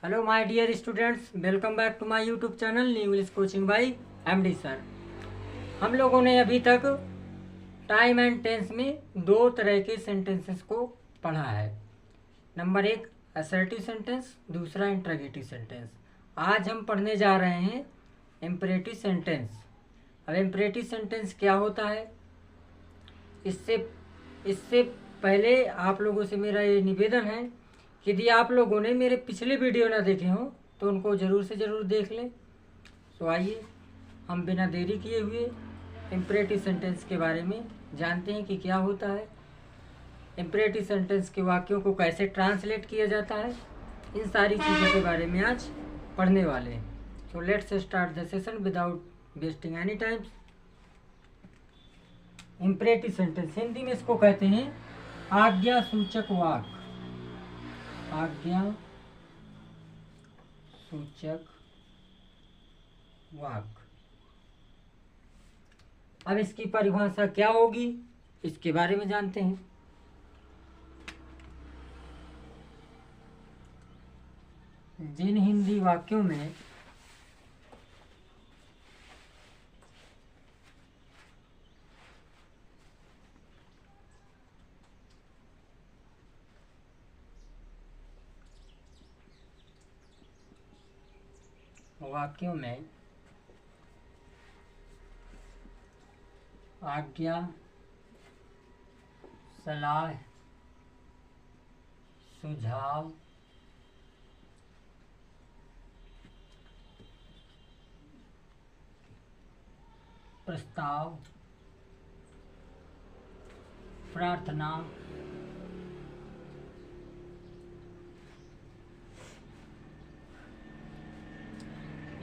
Hello my dear students, welcome back to my YouTube channel new English coaching by MD sir. हम लोगों ने अभी तक time and tense में दो तरह के सेंटेंसेस को पढ़ा है। नंबर एक असर्टिव सेंटेंस, दूसरा इंट्रोगेटिव सेंटेंस। आज हम पढ़ने जा रहे हैं इम्परेटिव सेंटेंस। अब इम्परेटिव सेंटेंस क्या होता है, इससे पहले आप लोगों से मेरा ये निवेदन है, यदि आप लोगों ने मेरे पिछले वीडियो ना देखे हों तो उनको ज़रूर से ज़रूर देख लें। तो आइए हम बिना देरी किए हुए इम्परेटिव सेंटेंस के बारे में जानते हैं कि क्या होता है, इम्परेटिव सेंटेंस के वाक्यों को कैसे ट्रांसलेट किया जाता है। इन सारी चीज़ों के बारे में आज पढ़ने वाले हैं। तो let's start the session without wasting any time. Imperative sentence Hindi में इसको कहते हैं आज्ञा सूचक वाक्य। आज्ञा सूचक वाक्य। अब इसकी परिभाषा क्या होगी, इसके बारे में जानते हैं। जिन हिंदी वाक्यों में आज्ञा, सलाह, सुझाव, प्रस्ताव, प्रार्थना,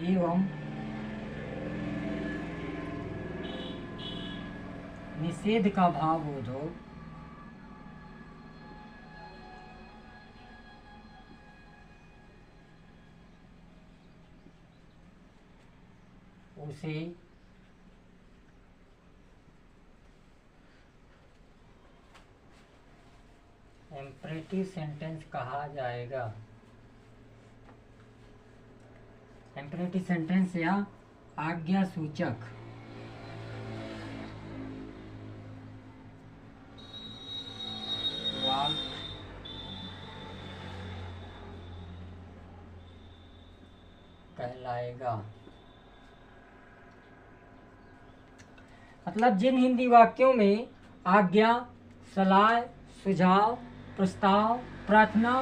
एवं निषेध का भाव बोध हो, उसे इम्परेटिव सेंटेंस कहा जाएगा। इम्परेटिव सेंटेंस या आज्ञा सूचक वाक्य कहलाएगा। मतलब जिन हिंदी वाक्यों में आज्ञा, सलाह, सुझाव, प्रस्ताव, प्रार्थना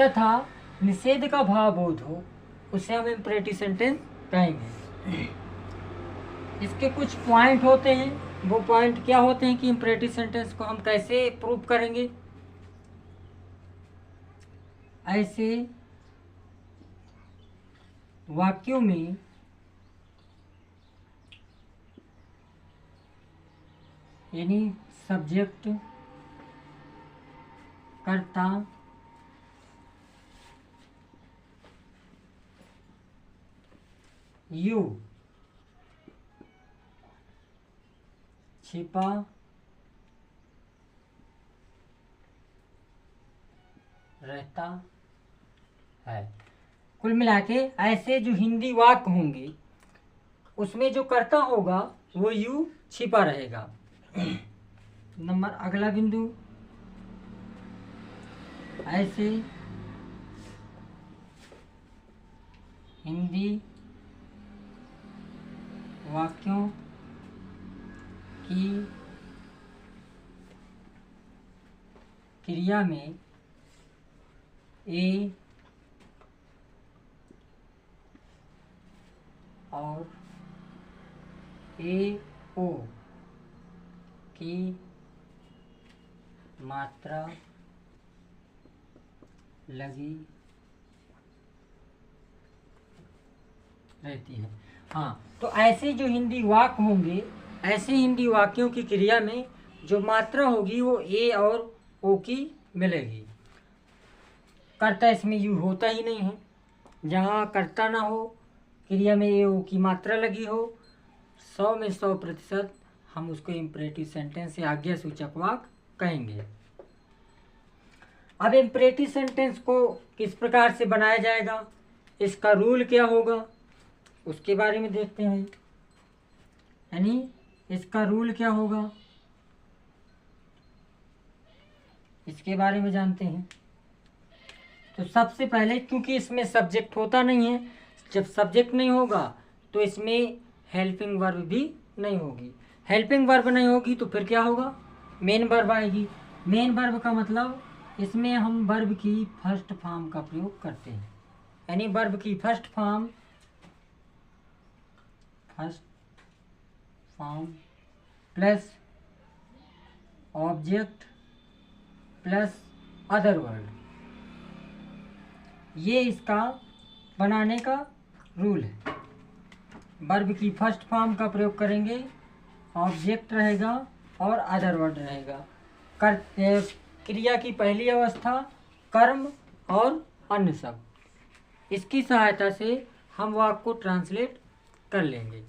तथा निषेध का भाव बोध हो, उसे हम इम्परेटिव सेंटेंस कहेंगे। इसके कुछ पॉइंट होते हैं। वो पॉइंट क्या होते हैं कि इम्परेटिव सेंटेंस को हम कैसे प्रूव करेंगे। ऐसे वाक्यों में यानी सब्जेक्ट, कर्ता, यू छिपा रहता है। कुल मिला के ऐसे जो हिंदी वाक्य होंगे उसमें जो कर्ता होगा वो यू छिपा रहेगा। नंबर अगला बिंदु, ऐसे हिंदी वाक्यों की क्रिया में ए और ए ओ की मात्रा लगी रहती है। हाँ, तो ऐसे जो हिंदी वाक्य होंगे, ऐसे हिंदी वाक्यों की क्रिया में जो मात्रा होगी वो ए और ओ की मिलेगी। कर्ता इसमें यू होता ही नहीं है। जहाँ कर्ता ना हो, क्रिया में ए ओ की मात्रा लगी हो, 100 में 100% हम उसको इम्परेटिव सेंटेंस या आज्ञा सूचक वाक्य कहेंगे। अब इम्परेटिव सेंटेंस को किस प्रकार से बनाया जाएगा, इसका रूल क्या होगा उसके बारे में देखते हैं, यानी इसका रूल क्या होगा इसके बारे में जानते हैं। तो सबसे पहले, क्योंकि इसमें सब्जेक्ट होता नहीं है, जब सब्जेक्ट नहीं होगा तो इसमें हेल्पिंग वर्ब भी नहीं होगी। हेल्पिंग वर्ब नहीं होगी तो फिर क्या होगा, मेन वर्ब आएगी। मेन वर्ब का मतलब इसमें हम वर्ब की फर्स्ट फॉर्म का प्रयोग करते हैं, यानी वर्ब की first form plus object plus other word, ये इसका बनाने का रूल है। वर्ब की फर्स्ट फॉर्म का प्रयोग करेंगे, ऑब्जेक्ट रहेगा और अदर वर्ड रहेगा। क्रिया की पहली अवस्था कर्म और अन्य सब, इसकी सहायता से हम वाक्य को ट्रांसलेट कर लेंगे।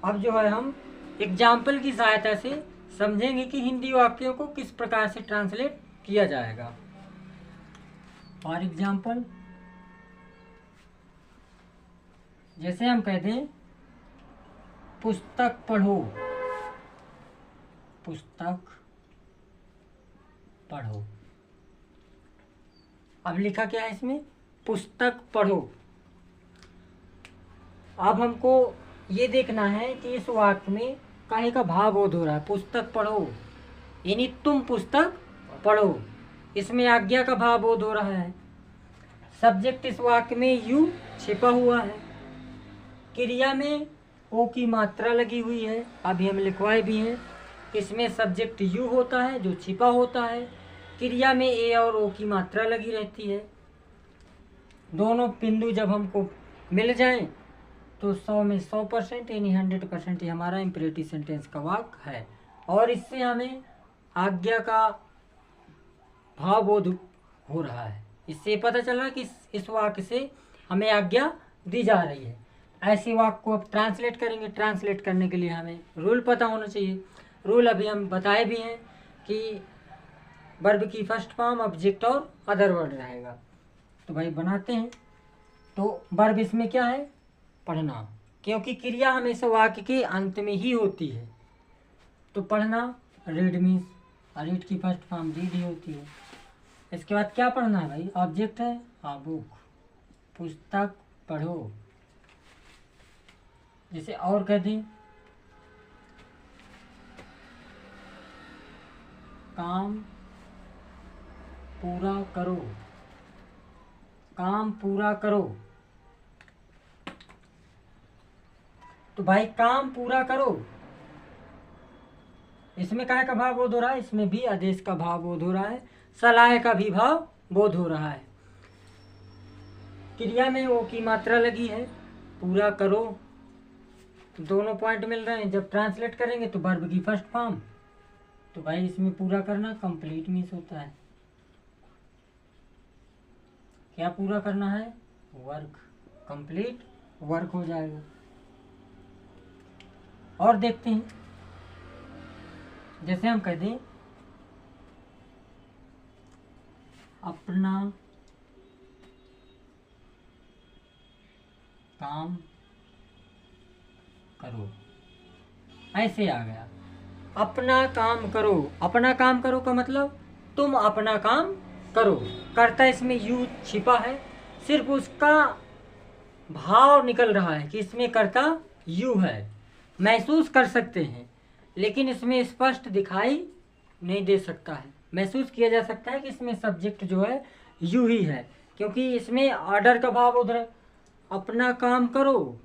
अब जो है हम एग्जाम्पल की सहायता से समझेंगे कि हिंदी वाक्यों को किस प्रकार से ट्रांसलेट किया जाएगा। फॉर एग्जाम्पल, जैसे हम कहते हैं पुस्तक पढ़ो, पुस्तक पढ़ो। अब लिखा क्या है इसमें, पुस्तक पढ़ो। अब हमको ये देखना है कि इस वाक्य में काहे का भाव बोध हो रहा है। पुस्तक पढ़ो यानी तुम पुस्तक पढ़ो, इसमें आज्ञा का भाव बोध हो रहा है। सब्जेक्ट इस वाक्य में यू छिपा हुआ है। क्रिया में ओ की मात्रा लगी हुई है, अभी हम लिखवाए भी हैं। इसमें सब्जेक्ट यू होता है जो छिपा होता है। क्रिया में ए और ओ की मात्रा लगी रहती है। दोनों बिंदु जब हमको मिल जाएं तो 100 में 100% यानी 100% ये हमारा इम्परेटिव सेंटेंस का वाक्य है। और इससे हमें आज्ञा का भावबोध हो रहा है। इससे पता चल रहा है कि इस वाक्य से हमें आज्ञा दी जा रही है। ऐसे वाक्य को अब ट्रांसलेट करेंगे। ट्रांसलेट करने के लिए हमें रूल पता होना चाहिए। रूल अभी हम बताए भी हैं कि वर्ब की फर्स्ट फॉर्म ऑब्जेक्ट और अदर वर्ड रहेगा। तो भाई बनाते हैं। तो वर्ब इसमें क्या है, पढ़ना, क्योंकि क्रिया हमेशा वाक्य के अंत में ही होती है। तो पढ़ना, रीड मीन्स, रीड की फर्स्ट फॉर्म रीड ही होती है। इसके बाद क्या पढ़ना है भाई, ऑब्जेक्ट है, हाँ बुक, पुस्तक पढ़ो। जैसे और कह दें काम पूरा करो, काम पूरा करो। तो भाई काम पूरा करो, इसमें काय का भाव बोध हो रहा है, इसमें भी आदेश का भाव बोध हो रहा है, सलाह का भी भाव बोध हो रहा है। क्रिया में ओ की मात्रा लगी है, पूरा करो, दोनों पॉइंट मिल रहे हैं। जब ट्रांसलेट करेंगे तो वर्ब की फर्स्ट फॉर्म, तो भाई इसमें पूरा करना कंप्लीट मीन्स होता है। क्या पूरा करना है, वर्क, कंप्लीट वर्क हो जाएगा। और देखते हैं, जैसे हम कह दें अपना काम करो, ऐसे आ गया अपना काम करो। अपना काम करो का मतलब तुम अपना काम करो। कर्ता इसमें यू छिपा है, सिर्फ उसका भाव निकल रहा है कि इसमें कर्ता यू है, महसूस कर सकते हैं, लेकिन इसमें स्पष्ट दिखाई नहीं दे सकता है। महसूस किया जा सकता है कि इसमें सब्जेक्ट जो है यू ही है, क्योंकि इसमें ऑर्डर का भाव उधर है। अपना काम करो,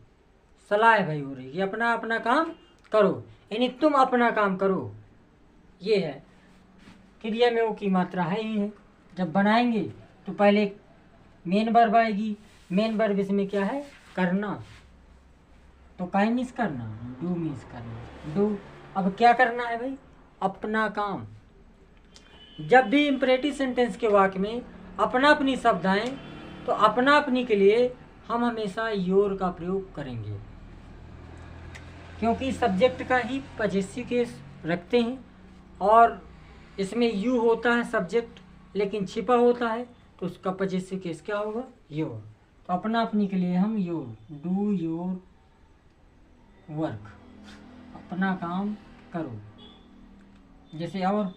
सलाह भाई हो रही है, अपना अपना काम करो, यानी तुम अपना काम करो, ये है। क्रिया में वो की मात्रा है ही है। जब बनाएंगे तो पहले मेन वर्ब आएगी। मेन वर्ब इसमें क्या है, करना। तो काय मीन्स करना, डू मीन्स करना, डू। अब क्या करना है भाई, अपना काम। जब भी इम्परेटिव सेंटेंस के वाक्य में अपना अपनी शब्द आए तो अपना अपनी के लिए हम हमेशा योर का प्रयोग करेंगे, क्योंकि सब्जेक्ट का ही पॉजेसिव केस रखते हैं और इसमें यू होता है सब्जेक्ट, लेकिन छिपा होता है। तो उसका पजेसिव केस क्या होगा? योर। तो अपना अपनी के लिए हम योर, डू योर वर्क, अपना काम करो। जैसे और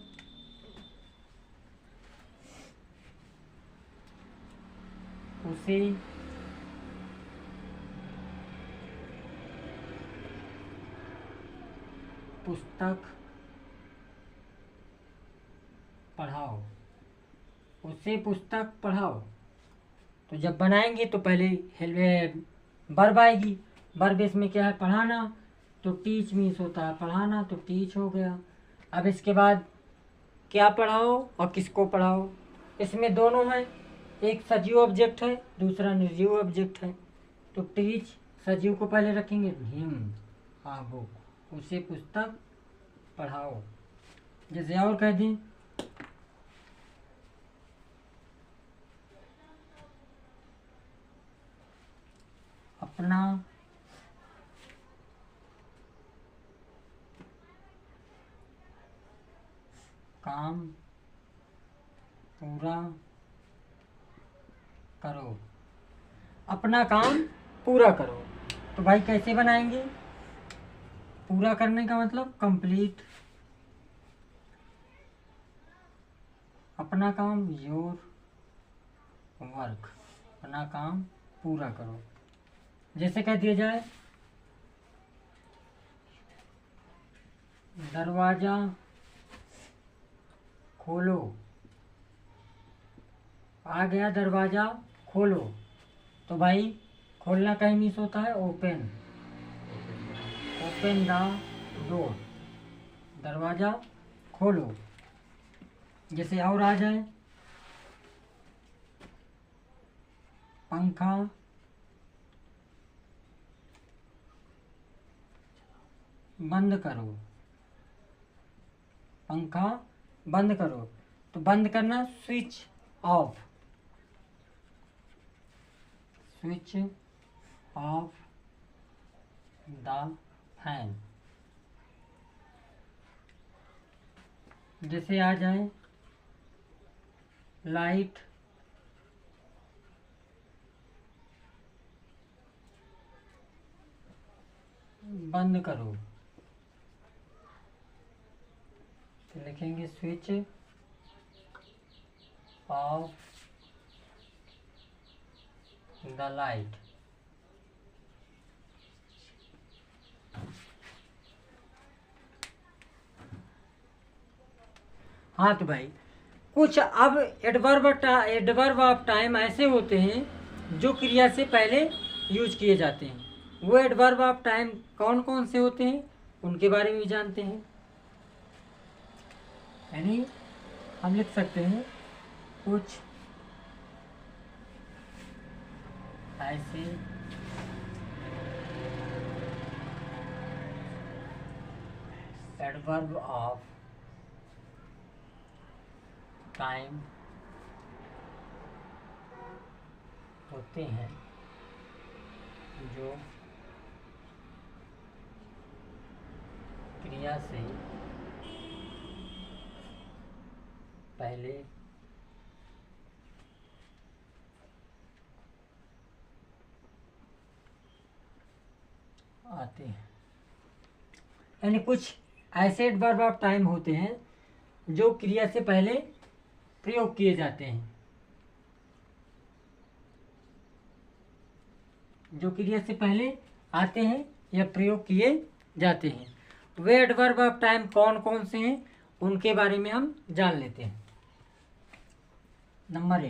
उसे पुस्तक पढ़ाओ, उसे पुस्तक पढ़ाओ। तो जब बनाएंगे तो पहले वर्ब आएगी। वर्ब इसमें क्या है? पढ़ाना। तो टीच मीन्स होता है पढ़ाना, तो टीच हो गया। अब इसके बाद क्या पढ़ाओ और किसको पढ़ाओ? इसमें दोनों हैं, एक सजीव ऑब्जेक्ट है, दूसरा निर्जीव ऑब्जेक्ट है। तो टीच सजीव को पहले रखेंगे, हिम आ बुक, उसे पुस्तक पढ़ाओ। जैसे और कह दें अपना काम पूरा करो, अपना काम पूरा करो। तो भाई कैसे बनाएंगे? पूरा करने का मतलब कंप्लीट, अपना काम योर वर्क, अपना काम पूरा करो। जैसे कह दिया जाए दरवाजा खोलो, आ गया दरवाजा खोलो। तो भाई खोलना कहीं मीन्स होता है ओपन, ओपन द डोर, दरवाजा खोलो। जैसे और आ जाए पंखा बंद करो, पंखा बंद करो। तो बंद करना switch off, switch off the fan. जैसे आ जाए लाइट बंद करो, तो लिखेंगे स्विच ऑफ द लाइट। हाँ तो भाई कुछ अब एडवर्ब ऑफ टाइम ऐसे होते हैं जो क्रिया से पहले यूज किए जाते हैं। वो एडवर्ब ऑफ टाइम कौन कौन से होते हैं उनके बारे में भी जानते हैं। यानी हम लिख सकते हैं कुछ ऐसे एडवर्ब ऑफ टाइम होते हैं जो क्रिया से पहले आते हैं। यानी कुछ ऐसे एडवर्ब ऑफ टाइम होते हैं जो क्रिया से पहले प्रयोग किए जाते हैं, जो क्रिया से पहले आते हैं या प्रयोग किए जाते हैं। वे एडवर्ब ऑफ टाइम कौन कौन से हैं उनके बारे में हम जान लेते हैं। नंबर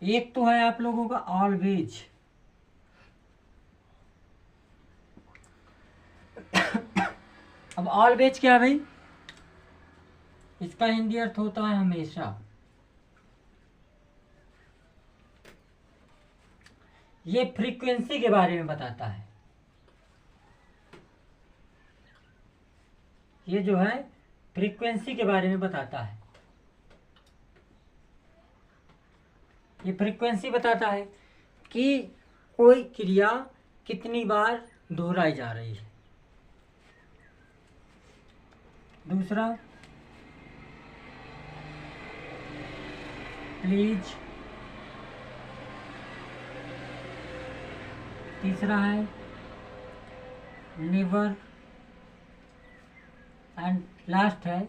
एक तो है आप लोगों का ऑलवेज। अब ऑलवेज क्या है भाई? इसका हिंदी अर्थ होता है हमेशा। ये फ्रीक्वेंसी के बारे में बताता है। ये जो है फ्रीक्वेंसी के बारे में बताता है। ये फ्रीक्वेंसी बताता है कि कोई क्रिया कितनी बार दोहराई जा रही है। दूसरा प्लीज तीसरा है नेवर, एंड लास्ट है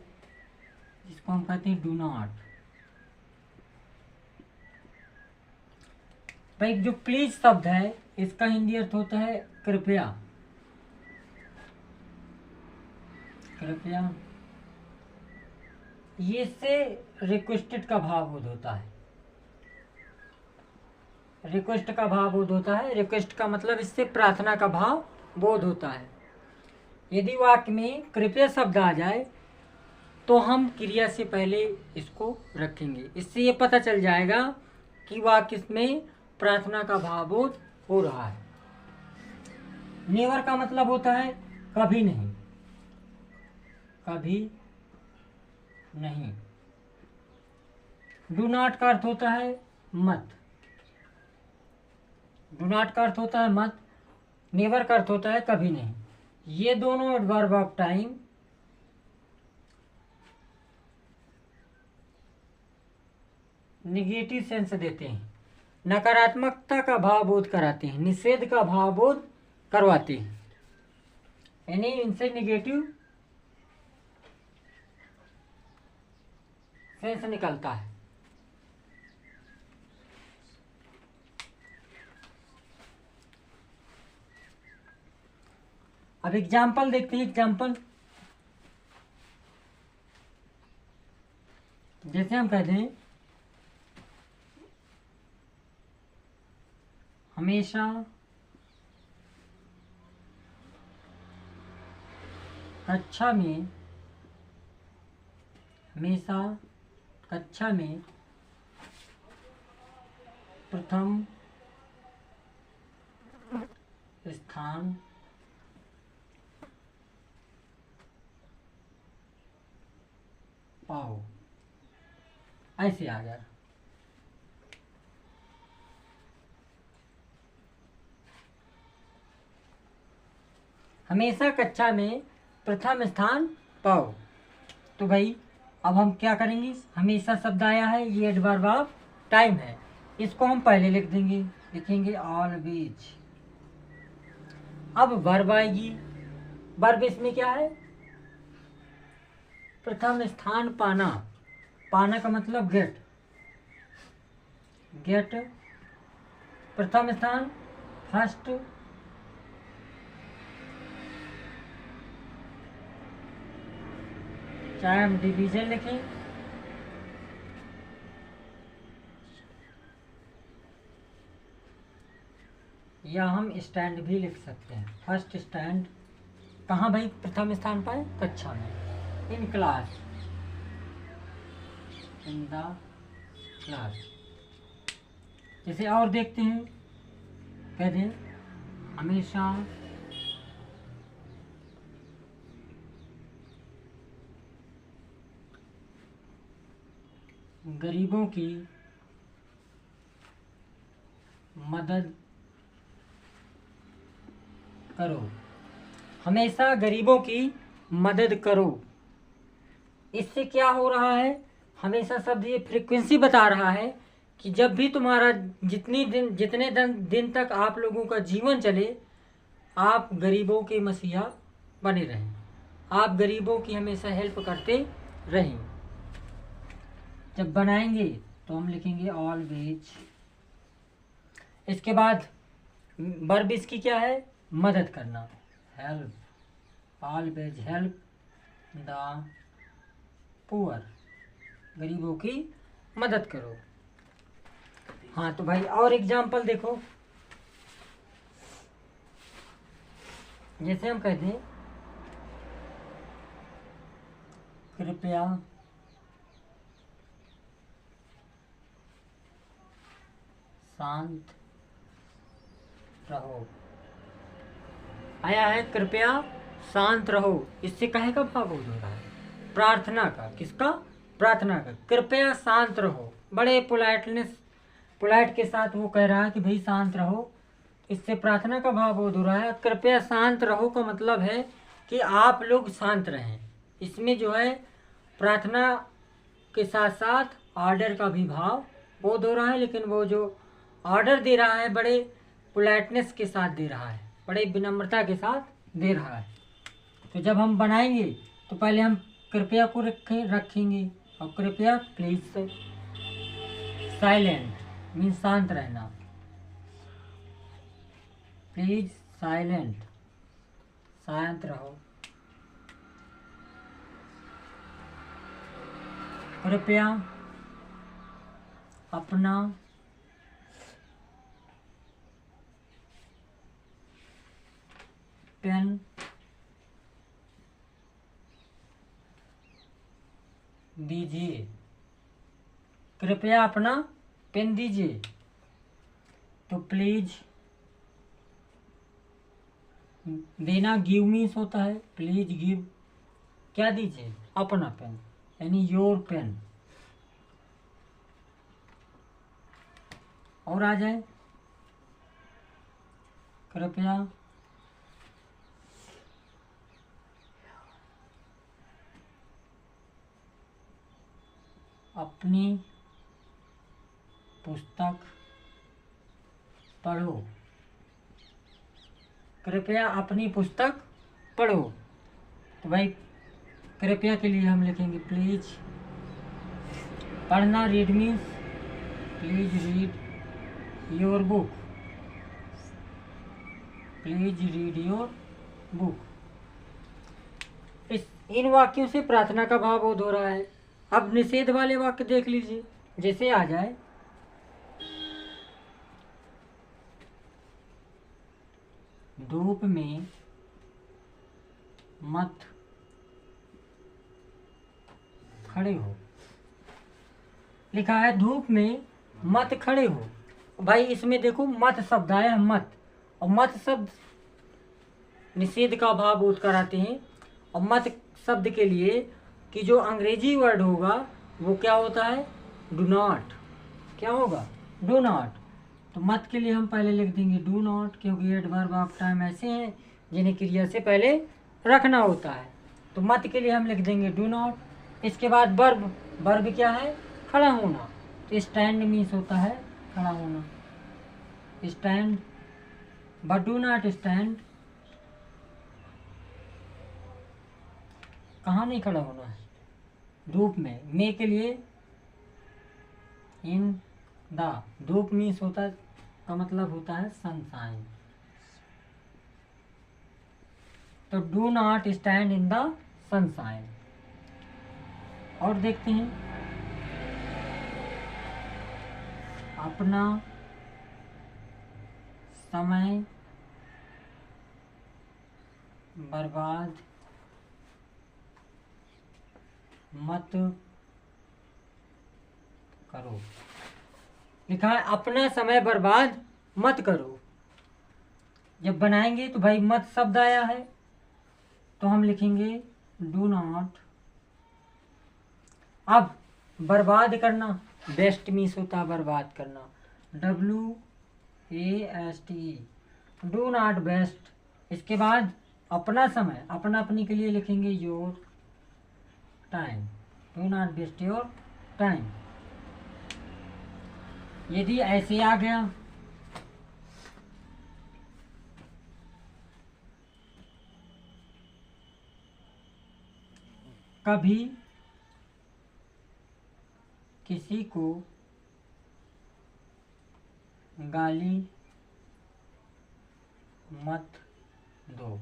जिसको हम कहते हैं डू नॉट। भाई जो प्लीज शब्द है इसका हिंदी अर्थ होता है कृपया। कृपया, ये से रिक्वेस्टेड का भाव बोध होता है। रिक्वेस्ट का भाव बोध होता है। रिक्वेस्ट का मतलब इससे प्रार्थना का भाव बोध होता है। यदि वाक्य में कृपया शब्द आ जाए तो हम क्रिया से पहले इसको रखेंगे। इससे ये पता चल जाएगा कि वाक्य में प्रार्थना का भाव बोध हो रहा है। नेवर का मतलब होता है कभी नहीं, कभी नहीं। डू नॉट का अर्थ होता है मत। डू नॉट का अर्थ होता है मत। नेवर का अर्थ होता है कभी नहीं। ये दोनों adverb of time negative sense देते हैं, नकारात्मकता का भाव बोध कराते हैं, निषेध का भाव बोध करवाते हैं, यानी इनसे निगेटिव सेंस निकलता है। अब एग्जाम्पल देखते हैं। एग्जाम्पल जैसे हम कहते हैं हमेशा कक्षा में, हमेशा कक्षा में प्रथम स्थान पाओ, ऐसे आ गया। हमेशा कक्षा में प्रथम स्थान पाओ। तो भाई अब हम क्या करेंगे, हमेशा शब्द आया है, ये एडवर्ब ऑफ टाइम है, इसको हम पहले लिख देंगे, लिखेंगे ऑलवेज। अब वर्ब आएगी। वर्ब इसमें क्या है, प्रथम स्थान पाना। पाना का मतलब गेट, गेट प्रथम स्थान, फर्स्ट। चाहे हम डिवीजन लिखें या हम स्टैंड भी लिख सकते हैं। फर्स्ट स्टैंड कहाँ भाई प्रथम स्थान पाए, कक्षा में, in class, in the class. जैसे और देखते हैं, कहते हैं हमेशा गरीबों की मदद करो। हमेशा गरीबों की मदद करो। इससे क्या हो रहा है, हमेशा शब्द ये फ्रीक्वेंसी बता रहा है कि जब भी तुम्हारा जितने दिन तक आप लोगों का जीवन चले, आप गरीबों के मसीहा बने रहें, आप गरीबों की हमेशा हेल्प करते रहें। जब बनाएंगे तो हम लिखेंगे ऑलवेज। इसके बाद वर्ब इसकी क्या है, मदद करना, help. Always help the poor, गरीबों की मदद करो। हाँ तो भाई और एग्जाम्पल देखो। जैसे हम कहते हैं कृपया शांत रहो। आया है कृपया शांत रहो, इससे काहे का भाव बोध हो रहा है, प्रार्थना का। किसका, प्रार्थना का। कृपया शांत रहो, बड़े पोलाइट के साथ वो कह रहा है कि भाई शांत रहो, इससे प्रार्थना का भाव बोध हो रहा है। कृपया शांत रहो का मतलब है कि आप लोग शांत रहें। इसमें जो है प्रार्थना के साथ साथ ऑर्डर का भी भाव बोध हो रहा है, लेकिन वो जो ऑर्डर दे रहा है बड़े पोलाइटनेस के साथ दे रहा है, बड़े विनम्रता के साथ दे रहा है। तो जब हम बनाएंगे तो पहले हम कृपया को रखेंगे, और कृपया प्लीज साइलेंट मीन शांत रहना, प्लीज साइलेंट शांत रहो, कृपया अपना पेन दीजिए, कृपया अपना पेन दीजिए। तो प्लीज देना गिव मीन्स होता है, प्लीज गिव क्या दीजिए, अपना पेन यानी योर पेन। और आ जाए, कृपया अपनी पुस्तक पढ़ो, कृपया अपनी पुस्तक पढ़ो। तो भाई कृपया के लिए हम लिखेंगे प्लीज, पढ़ना read means please read your book, please read your book. इन वाक्यों से प्रार्थना का भाव बोध हो रहा है। अब निषेध वाले वाक्य देख लीजिए, जैसे आ जाए धूप में मत खड़े हो, लिखा है धूप में मत खड़े हो। भाई इसमें देखो मत शब्द आया है, मत, और मत शब्द निषेध का भाव बोध कराते हैं। और मत शब्द के लिए कि जो अंग्रेजी वर्ड होगा वो क्या होता है, डू नॉट। क्या होगा, डू नॉट। तो मत के लिए हम पहले लिख देंगे डू नॉट, क्योंकि एडवर्ब ऑफ टाइम ऐसे हैं जिन्हें क्रिया से पहले रखना होता है। तो मत के लिए हम लिख देंगे डू नॉट। इसके बाद वर्ब, वर्ब क्या है, खड़ा होना। तो स्टैंड मीन्स होता है खड़ा होना, stand. But do not stand, कहाँ नहीं खड़ा होना है, धूप में। मे के लिए इन द, धूप मीन्स होता है का मतलब होता है सनशाइन। तो do not stand in the sunshine. और देखते हैं, अपना समय बर्बाद मत करो। लिखा है अपना समय बर्बाद मत करो। जब बनाएंगे तो भाई मत शब्द आया है, तो हम लिखेंगे डू नॉट। अब बर्बाद करना, वेस्ट मीन्स होता है बर्बाद करना, WASTE, डू नॉट वेस्ट। इसके बाद अपना समय, अपना अपनी के लिए लिखेंगे your time, do not waste your time. यदि ऐसे आ गया कभी किसी को गाली मत दो।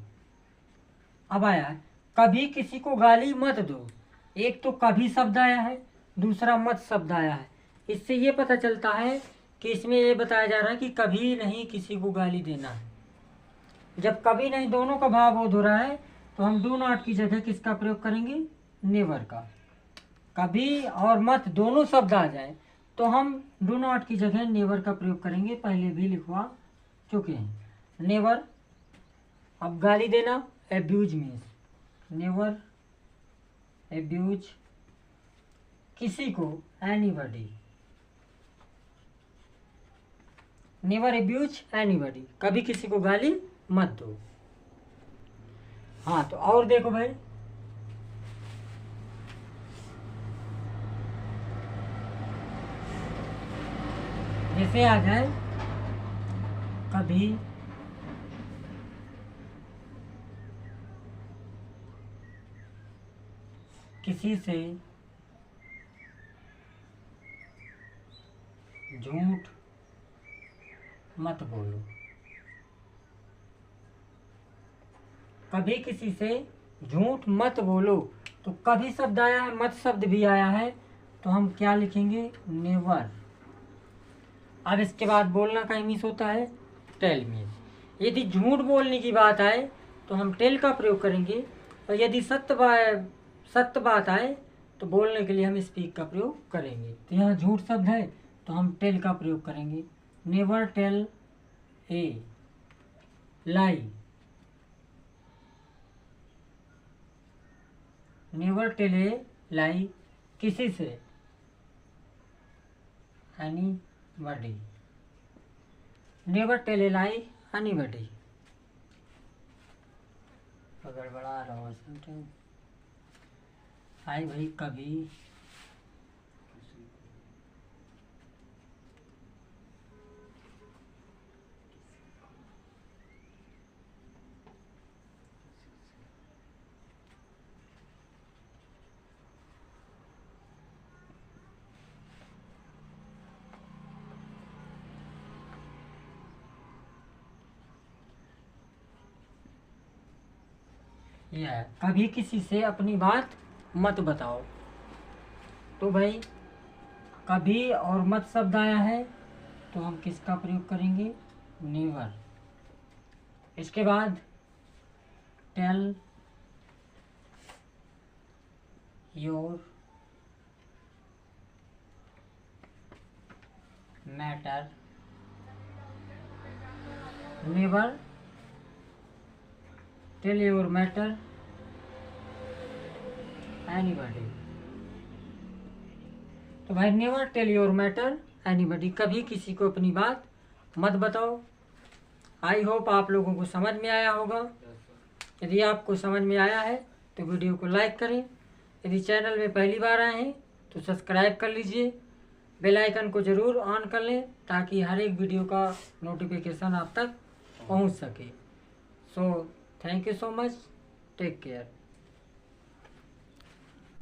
अब आया है कभी किसी को गाली मत दो। एक तो कभी शब्द आया है, दूसरा मत शब्द आया है। इससे ये पता चलता है कि इसमें ये बताया जा रहा है कि कभी नहीं किसी को गाली देना है। जब कभी नहीं दोनों का भाव बोध हो रहा है तो हम डू नॉट की जगह किसका प्रयोग करेंगे, नेवर का। कभी और मत दोनों शब्द आ जाए तो हम डू नॉट की जगह नेवर का प्रयोग करेंगे, पहले भी लिखवा चुके हैं नेवर। अब गाली देना, एब्यूज मीन्स, नेवर एब्यूज किसी को, एनीबॉडी, नेवर एब्यूज एनीबॉडी, कभी किसी को गाली मत दो। हाँ तो और देखो भाई, जैसे आ जाए कभी किसी से झूठ मत बोलो। कभी किसी से झूठ मत बोलो। तो कभी शब्द आया है, मत शब्द भी आया है, तो हम क्या लिखेंगे? नेवर। अब इसके बाद बोलना का मिस होता है टेल मी। यदि झूठ बोलने की बात आए तो हम टेल का प्रयोग करेंगे, और यदि सत्य बात आए तो बोलने के लिए हम स्पीक का प्रयोग करेंगे। तो यहाँ झूठ शब्द है तो हम टेल का प्रयोग करेंगे। Never tell a lie. Never tell a lie किसी से, anybody. Never tell a lie anybody. गड़बड़ा रहा हो आई भाई। कभी यह है, कभी किसी से अपनी बात मत बताओ। तो भाई कभी और मत शब्द आया है तो हम किसका प्रयोग करेंगे? नेवर। इसके बाद tell your matter. Never tell your matter anybody. तो भाई never tell your matter anybody, कभी किसी को अपनी बात मत बताओ। आई होप आप लोगों को समझ में आया होगा। यदि आपको समझ में आया है तो वीडियो को लाइक करें। यदि चैनल में पहली बार आए हैं तो सब्सक्राइब कर लीजिए। बेल आइकन को ज़रूर ऑन कर लें ताकि हर एक वीडियो का नोटिफिकेशन आप तक पहुंच सके। So thank you so much. Take care.